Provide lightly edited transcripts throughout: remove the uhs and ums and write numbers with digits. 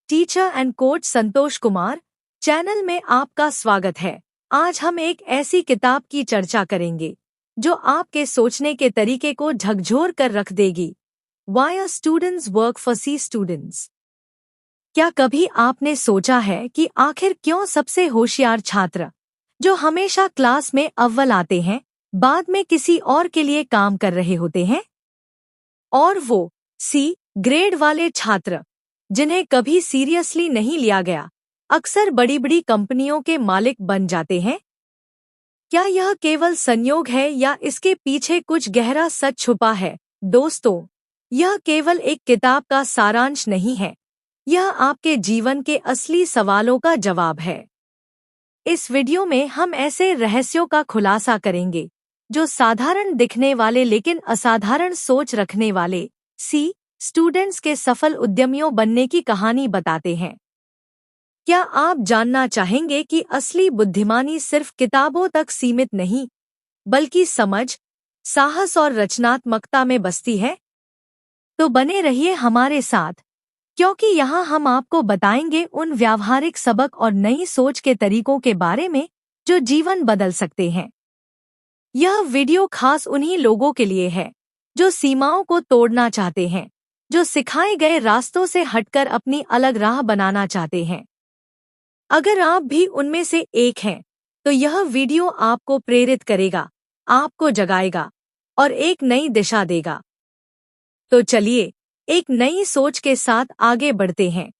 Teacher and coach Santosh Kumar channel में आपका स्वागत है। आज हम एक ऐसी किताब की चर्चा करेंगे जो आपके सोचने के तरीके को झकझोर कर रख देगी। Why are students work for C students? क्या कभी आपने सोचा है कि आखिर क्यों सबसे होशियार छात्र जो हमेशा क्लास में अव्वल आते हैं बाद में किसी और के लिए काम कर रहे होते हैं? और वो C ग्रेड वाले छात्र जिन्हें कभी सीरियसली नहीं लिया गया अक्सर बड़ी बड़ी कंपनियों के मालिक बन जाते हैं। क्या यह केवल संयोग है या इसके पीछे कुछ गहरा सच छुपा है? दोस्तों, यह केवल एक किताब का सारांश नहीं है, यह आपके जीवन के असली सवालों का जवाब है। इस वीडियो में हम ऐसे रहस्यों का खुलासा करेंगे जो साधारण दिखने वाले लेकिन असाधारण सोच रखने वाले सी स्टूडेंट्स के सफल उद्यमियों बनने की कहानी बताते हैं। क्या आप जानना चाहेंगे कि असली बुद्धिमानी सिर्फ किताबों तक सीमित नहीं, बल्कि समझ, साहस और रचनात्मकता में बसती है? तो बने रहिए हमारे साथ, क्योंकि यहाँ हम आपको बताएंगे उन व्यावहारिक सबक और नई सोच के तरीकों के बारे में जो जीवन बदल सकते हैं। यह वीडियो खास उन्हीं लोगों के लिए है जो सीमाओं को तोड़ना चाहते हैं, जो सिखाए गए रास्तों से हटकर अपनी अलग राह बनाना चाहते हैं। अगर आप भी उनमें से एक हैं, तो यह वीडियो आपको प्रेरित करेगा, आपको जगाएगा और एक नई दिशा देगा। तो चलिए एक नई सोच के साथ आगे बढ़ते हैं।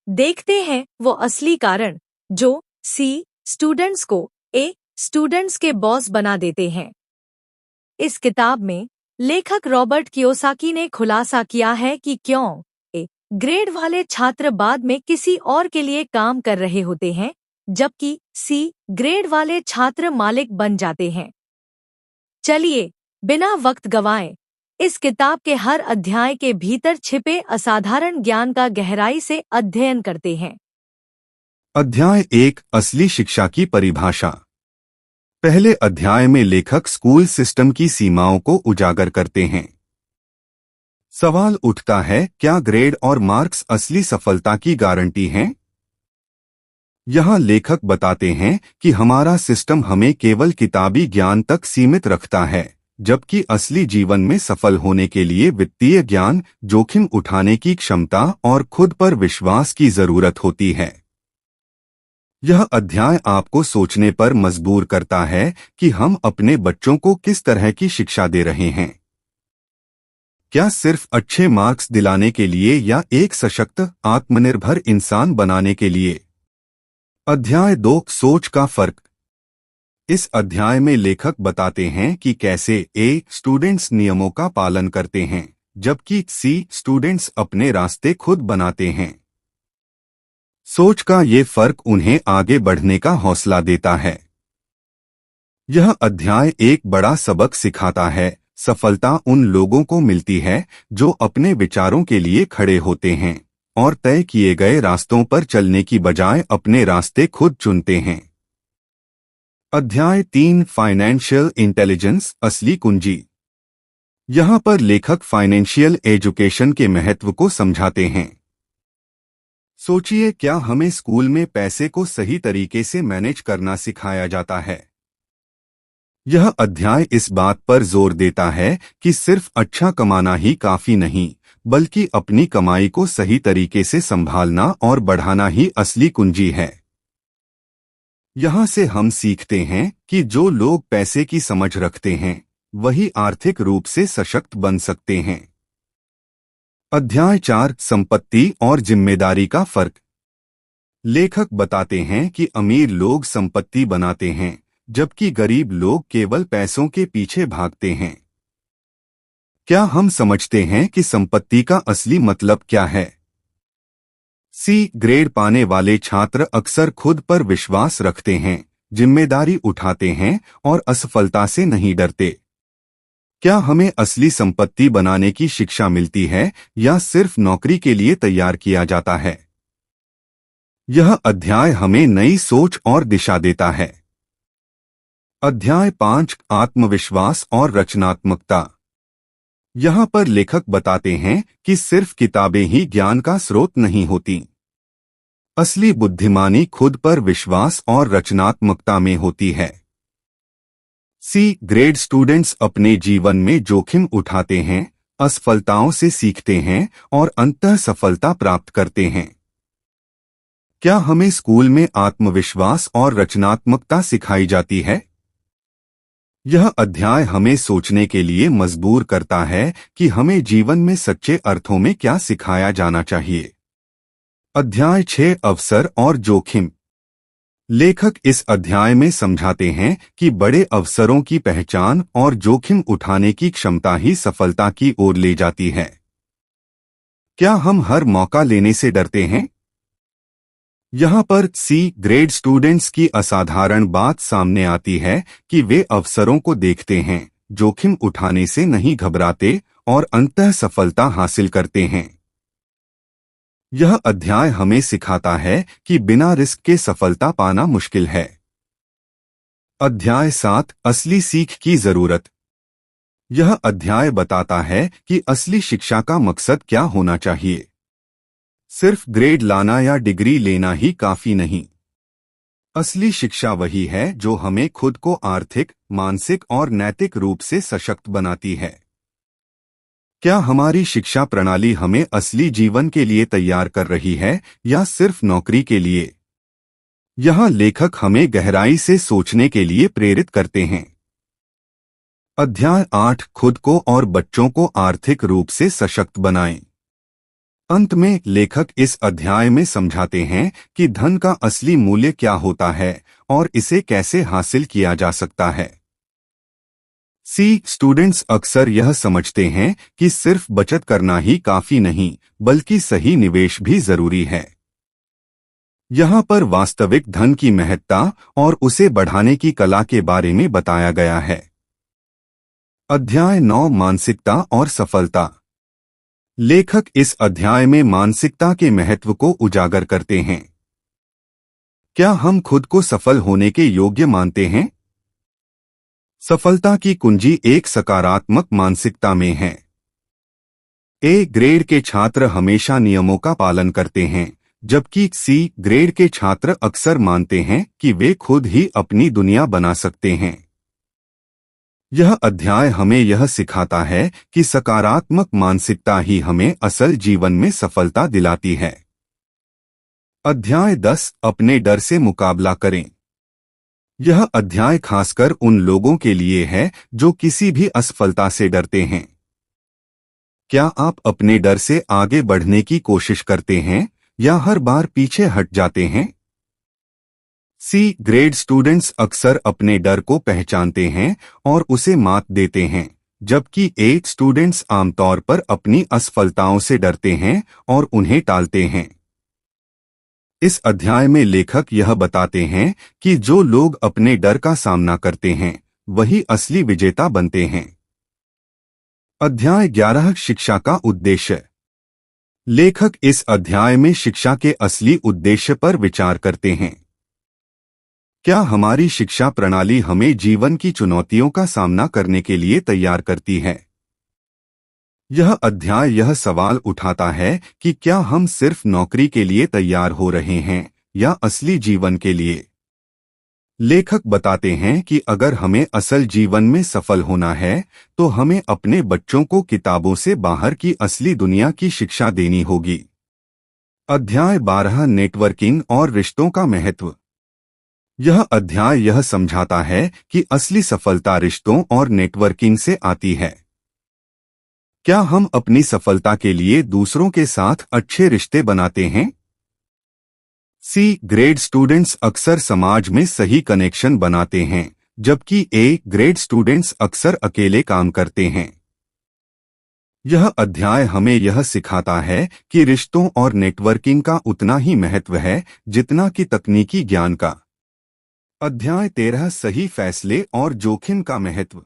देखते हैं वो असली कारण जो सी स्टूडेंट्स को ए स्टूडेंट्स के बॉस बना देते हैं। इस किताब में लेखक रॉबर्ट कियोसाकी ने खुलासा किया है कि क्यों ए ग्रेड वाले छात्र बाद में किसी और के लिए काम कर रहे होते हैं, जबकि सी ग्रेड वाले छात्र मालिक बन जाते हैं। चलिए बिना वक्त गंवाए इस किताब के हर अध्याय के भीतर छिपे असाधारण ज्ञान का गहराई से अध्ययन करते हैं। अध्याय 1 असली शिक्षा की परिभाषा। पहले अध्याय में लेखक स्कूल सिस्टम की सीमाओं को उजागर करते हैं। सवाल उठता है, क्या ग्रेड और मार्क्स असली सफलता की गारंटी हैं? यहाँ लेखक बताते हैं कि हमारा सिस्टम हमें केवल किताबी ज्ञान तक सीमित रखता है, जबकि असली जीवन में सफल होने के लिए वित्तीय ज्ञान, जोखिम उठाने की क्षमता और खुद पर विश्वास की जरूरत होती है। यह अध्याय आपको सोचने पर मजबूर करता है कि हम अपने बच्चों को किस तरह की शिक्षा दे रहे हैं। क्या सिर्फ अच्छे मार्क्स दिलाने के लिए या एक सशक्त, आत्मनिर्भर इंसान बनाने के लिए? अध्याय 2 सोच का फर्क। इस अध्याय में लेखक बताते हैं कि कैसे ए स्टूडेंट्स नियमों का पालन करते हैं, जबकि सी स्टूडेंट्स अपने रास्ते खुद बनाते हैं। सोच का ये फर्क उन्हें आगे बढ़ने का हौसला देता है। यह अध्याय एक बड़ा सबक सिखाता है, सफलता उन लोगों को मिलती है जो अपने विचारों के लिए खड़े होते हैं और तय किए गए रास्तों पर चलने की बजाय अपने रास्ते खुद चुनते हैं। अध्याय 3 फाइनेंशियल इंटेलिजेंस असली कुंजी। यहाँ पर लेखक फाइनेंशियल एजुकेशन के महत्व को समझाते हैं। सोचिए, क्या हमें स्कूल में पैसे को सही तरीके से मैनेज करना सिखाया जाता है? यह अध्याय इस बात पर जोर देता है कि सिर्फ अच्छा कमाना ही काफी नहीं, बल्कि अपनी कमाई को सही तरीके से संभालना और बढ़ाना ही असली कुंजी है। यहाँ से हम सीखते हैं कि जो लोग पैसे की समझ रखते हैं, वही आर्थिक रूप से सशक्त बन सकते हैं। अध्याय 4 संपत्ति और जिम्मेदारी का फर्क। लेखक बताते हैं कि अमीर लोग संपत्ति बनाते हैं, जबकि गरीब लोग केवल पैसों के पीछे भागते हैं। क्या हम समझते हैं कि संपत्ति का असली मतलब क्या है? सी ग्रेड पाने वाले छात्र अक्सर खुद पर विश्वास रखते हैं, जिम्मेदारी उठाते हैं और असफलता से नहीं डरते। क्या हमें असली संपत्ति बनाने की शिक्षा मिलती है या सिर्फ नौकरी के लिए तैयार किया जाता है? यह अध्याय हमें नई सोच और दिशा देता है। अध्याय 5 आत्मविश्वास और रचनात्मकता। यहाँ पर लेखक बताते हैं कि सिर्फ किताबें ही ज्ञान का स्रोत नहीं होती। असली बुद्धिमानी खुद पर विश्वास और रचनात्मकता में होती है। सी ग्रेड स्टूडेंट्स अपने जीवन में जोखिम उठाते हैं, असफलताओं से सीखते हैं और अंततः सफलता प्राप्त करते हैं। क्या हमें स्कूल में आत्मविश्वास और रचनात्मकता सिखाई जाती है? यह अध्याय हमें सोचने के लिए मजबूर करता है कि हमें जीवन में सच्चे अर्थों में क्या सिखाया जाना चाहिए। अध्याय 6 अवसर और जोखिम। लेखक इस अध्याय में समझाते हैं कि बड़े अवसरों की पहचान और जोखिम उठाने की क्षमता ही सफलता की ओर ले जाती है। क्या हम हर मौका लेने से डरते हैं? यहाँ पर सी ग्रेड स्टूडेंट्स की असाधारण बात सामने आती है कि वे अवसरों को देखते हैं, जोखिम उठाने से नहीं घबराते और अंततः सफलता हासिल करते हैं। यह अध्याय हमें सिखाता है कि बिना रिस्क के सफलता पाना मुश्किल है। अध्याय 7 असली सीख की जरूरत। यह अध्याय बताता है कि असली शिक्षा का मकसद क्या होना चाहिए। सिर्फ ग्रेड लाना या डिग्री लेना ही काफी नहीं। असली शिक्षा वही है जो हमें खुद को आर्थिक, मानसिक और नैतिक रूप से सशक्त बनाती है। क्या हमारी शिक्षा प्रणाली हमें असली जीवन के लिए तैयार कर रही है या सिर्फ नौकरी के लिए? यहाँ लेखक हमें गहराई से सोचने के लिए प्रेरित करते हैं। अध्याय 8 खुद को और बच्चों को आर्थिक रूप से सशक्त बनाएं। अंत में लेखक इस अध्याय में समझाते हैं कि धन का असली मूल्य क्या होता है और इसे कैसे हासिल किया जा सकता है। सी स्टूडेंट्स अक्सर यह समझते हैं कि सिर्फ बचत करना ही काफी नहीं, बल्कि सही निवेश भी जरूरी है। यहाँ पर वास्तविक धन की महत्ता और उसे बढ़ाने की कला के बारे में बताया गया है। अध्याय 9 मानसिकता और सफलता। लेखक इस अध्याय में मानसिकता के महत्व को उजागर करते हैं। क्या हम खुद को सफल होने के योग्य मानते हैं? सफलता की कुंजी एक सकारात्मक मानसिकता में है। ए ग्रेड के छात्र हमेशा नियमों का पालन करते हैं, जबकि सी ग्रेड के छात्र अक्सर मानते हैं कि वे खुद ही अपनी दुनिया बना सकते हैं। यह अध्याय हमें यह सिखाता है कि सकारात्मक मानसिकता ही हमें असल जीवन में सफलता दिलाती है। अध्याय 10 अपने डर से मुकाबला करें। यह अध्याय खासकर उन लोगों के लिए है जो किसी भी असफलता से डरते हैं। क्या आप अपने डर से आगे बढ़ने की कोशिश करते हैं या हर बार पीछे हट जाते हैं? सी ग्रेड स्टूडेंट्स अक्सर अपने डर को पहचानते हैं और उसे मात देते हैं, जबकि ए स्टूडेंट्स आमतौर पर अपनी असफलताओं से डरते हैं और उन्हें टालते हैं। इस अध्याय में लेखक यह बताते हैं कि जो लोग अपने डर का सामना करते हैं, वही असली विजेता बनते हैं। अध्याय 11 शिक्षा का उद्देश्य। लेखक इस अध्याय में शिक्षा के असली उद्देश्य पर विचार करते हैं। क्या हमारी शिक्षा प्रणाली हमें जीवन की चुनौतियों का सामना करने के लिए तैयार करती है? यह अध्याय यह सवाल उठाता है कि क्या हम सिर्फ नौकरी के लिए तैयार हो रहे हैं या असली जीवन के लिए? लेखक बताते हैं कि अगर हमें असल जीवन में सफल होना है, तो हमें अपने बच्चों को किताबों से बाहर की असली दुनिया की शिक्षा देनी होगी। अध्याय 12 नेटवर्किंग और रिश्तों का महत्व। यह अध्याय यह समझाता है कि असली सफलता रिश्तों और नेटवर्किंग से आती है। क्या हम अपनी सफलता के लिए दूसरों के साथ अच्छे रिश्ते बनाते हैं? सी ग्रेड स्टूडेंट्स अक्सर समाज में सही कनेक्शन बनाते हैं, जबकि ए ग्रेड स्टूडेंट्स अक्सर अकेले काम करते हैं। यह अध्याय हमें यह सिखाता है कि रिश्तों और नेटवर्किंग का उतना ही महत्व है जितना कि तकनीकी ज्ञान का। अध्याय 13 सही फैसले और जोखिम का महत्व।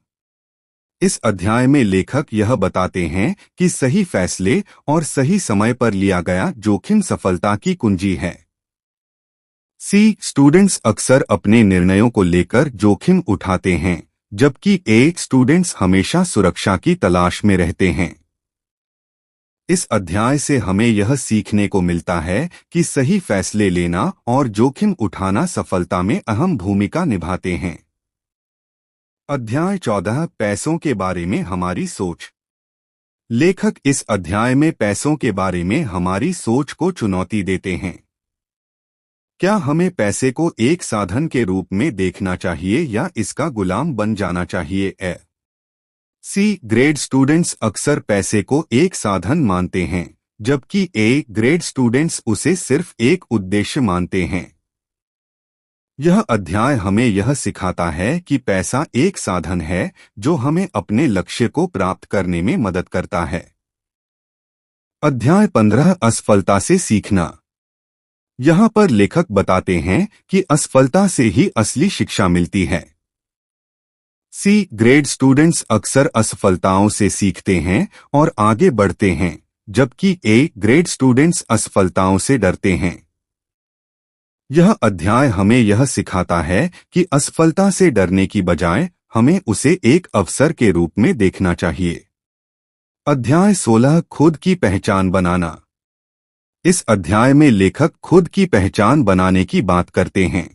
इस अध्याय में लेखक यह बताते हैं कि सही फैसले और सही समय पर लिया गया जोखिम सफलता की कुंजी है। सी स्टूडेंट्स अक्सर अपने निर्णयों को लेकर जोखिम उठाते हैं, जबकि एक स्टूडेंट्स हमेशा सुरक्षा की तलाश में रहते हैं। इस अध्याय से हमें यह सीखने को मिलता है कि सही फैसले लेना और जोखिम उठाना सफलता में अहम भूमिका निभाते हैं। अध्याय 14 पैसों के बारे में हमारी सोच। लेखक इस अध्याय में पैसों के बारे में हमारी सोच को चुनौती देते हैं। क्या हमें पैसे को एक साधन के रूप में देखना चाहिए या इसका गुलाम बन जाना चाहिए? सी ग्रेड स्टूडेंट्स अक्सर पैसे को एक साधन मानते हैं, जबकि ए ग्रेड स्टूडेंट्स उसे सिर्फ एक उद्देश्य मानते हैं। यह अध्याय हमें यह सिखाता है कि पैसा एक साधन है जो हमें अपने लक्ष्य को प्राप्त करने में मदद करता है। अध्याय 15 असफलता से सीखना। यहाँ पर लेखक बताते हैं कि असफलता से ही असली शिक्षा मिलती है। सी ग्रेड स्टूडेंट्स अक्सर असफलताओं से सीखते हैं और आगे बढ़ते हैं, जबकि ए ग्रेड स्टूडेंट्स असफलताओं से डरते हैं। यह अध्याय हमें यह सिखाता है कि असफलता से डरने की बजाय हमें उसे एक अवसर के रूप में देखना चाहिए। अध्याय 16 खुद की पहचान बनाना। इस अध्याय में लेखक खुद की पहचान बनाने की बात करते हैं।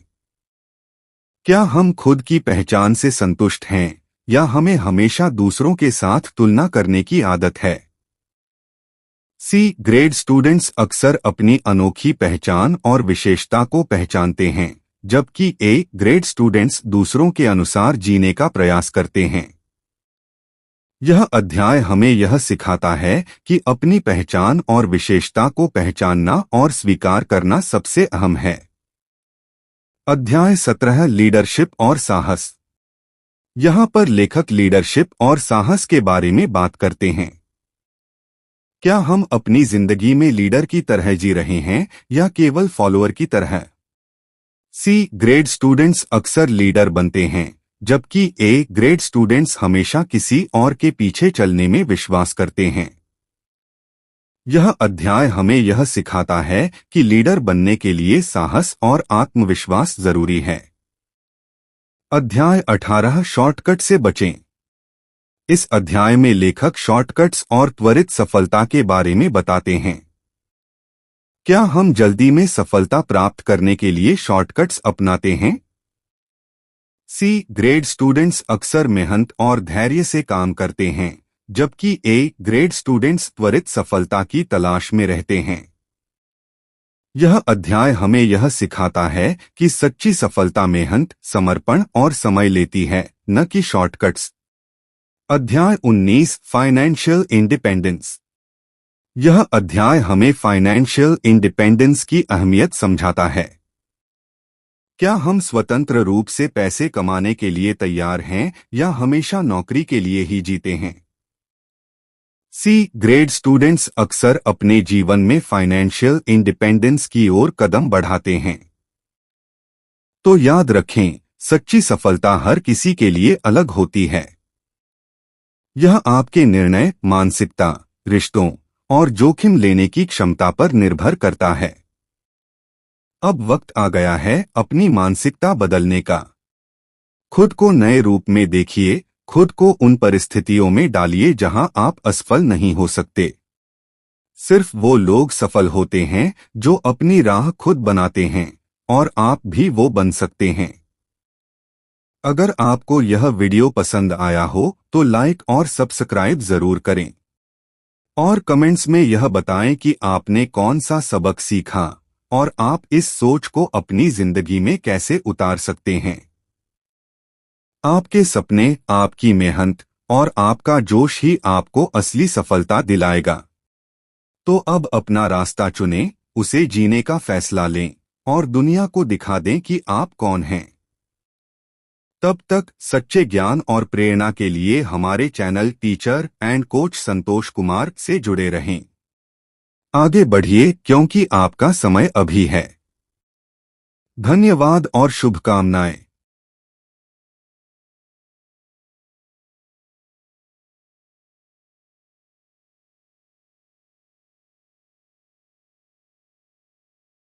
क्या हम खुद की पहचान से संतुष्ट हैं या हमें हमेशा दूसरों के साथ तुलना करने की आदत है? सी ग्रेड स्टूडेंट्स अक्सर अपनी अनोखी पहचान और विशेषता को पहचानते हैं, जबकि ए ग्रेड स्टूडेंट्स दूसरों के अनुसार जीने का प्रयास करते हैं। यह अध्याय हमें यह सिखाता है कि अपनी पहचान और विशेषता को पहचानना और स्वीकार करना सबसे अहम है। अध्याय 17 लीडरशिप और साहस। यहाँ पर लेखक लीडरशिप और साहस के बारे में बात करते हैं। क्या हम अपनी जिंदगी में लीडर की तरह जी रहे हैं या केवल फॉलोअर की तरह? सी ग्रेड स्टूडेंट्स अक्सर लीडर बनते हैं, जबकि ए ग्रेड स्टूडेंट्स हमेशा किसी और के पीछे चलने में विश्वास करते हैं। यह अध्याय हमें यह सिखाता है कि लीडर बनने के लिए साहस और आत्मविश्वास जरूरी है। अध्याय 18 शॉर्टकट से बचें। इस अध्याय में लेखक शॉर्टकट्स और त्वरित सफलता के बारे में बताते हैं। क्या हम जल्दी में सफलता प्राप्त करने के लिए शॉर्टकट्स अपनाते हैं? सी ग्रेड स्टूडेंट्स अक्सर मेहनत और धैर्य से काम करते हैं, जबकि ए ग्रेड स्टूडेंट्स त्वरित सफलता की तलाश में रहते हैं। यह अध्याय हमें यह सिखाता है कि सच्ची सफलता मेहनत, समर्पण और समय लेती है, न कि शॉर्टकट्स। अध्याय 19 फाइनेंशियल इंडिपेंडेंस। यह अध्याय हमें फाइनेंशियल इंडिपेंडेंस की अहमियत समझाता है। क्या हम स्वतंत्र रूप से पैसे कमाने के लिए तैयार हैं या हमेशा नौकरी के लिए ही जीते हैं? सी ग्रेड स्टूडेंट्स अक्सर अपने जीवन में फाइनेंशियल इंडिपेंडेंस की ओर कदम बढ़ाते हैं। तो याद रखें, सच्ची सफलता हर किसी के लिए अलग होती है। यह आपके निर्णय, मानसिकता, रिश्तों और जोखिम लेने की क्षमता पर निर्भर करता है। अब वक्त आ गया है अपनी मानसिकता बदलने का। खुद को नए रूप में देखिए, खुद को उन परिस्थितियों में डालिए जहां आप असफल नहीं हो सकते। सिर्फ वो लोग सफल होते हैं जो अपनी राह खुद बनाते हैं, और आप भी वो बन सकते हैं। अगर आपको यह वीडियो पसंद आया हो तो लाइक और सब्सक्राइब जरूर करें, और कमेंट्स में यह बताएं कि आपने कौन सा सबक सीखा और आप इस सोच को अपनी जिंदगी में कैसे उतार सकते हैं। आपके सपने, आपकी मेहनत और आपका जोश ही आपको असली सफलता दिलाएगा। तो अब अपना रास्ता चुनें, उसे जीने का फैसला लें और दुनिया को दिखा दें कि आप कौन हैं। तब तक सच्चे ज्ञान और प्रेरणा के लिए हमारे channel teacher and coach Santosh Kumar से जुड़े रहें। आगे बढ़िए, क्योंकि आपका समय अभी है। धन्यवाद और शुभकामनाएं।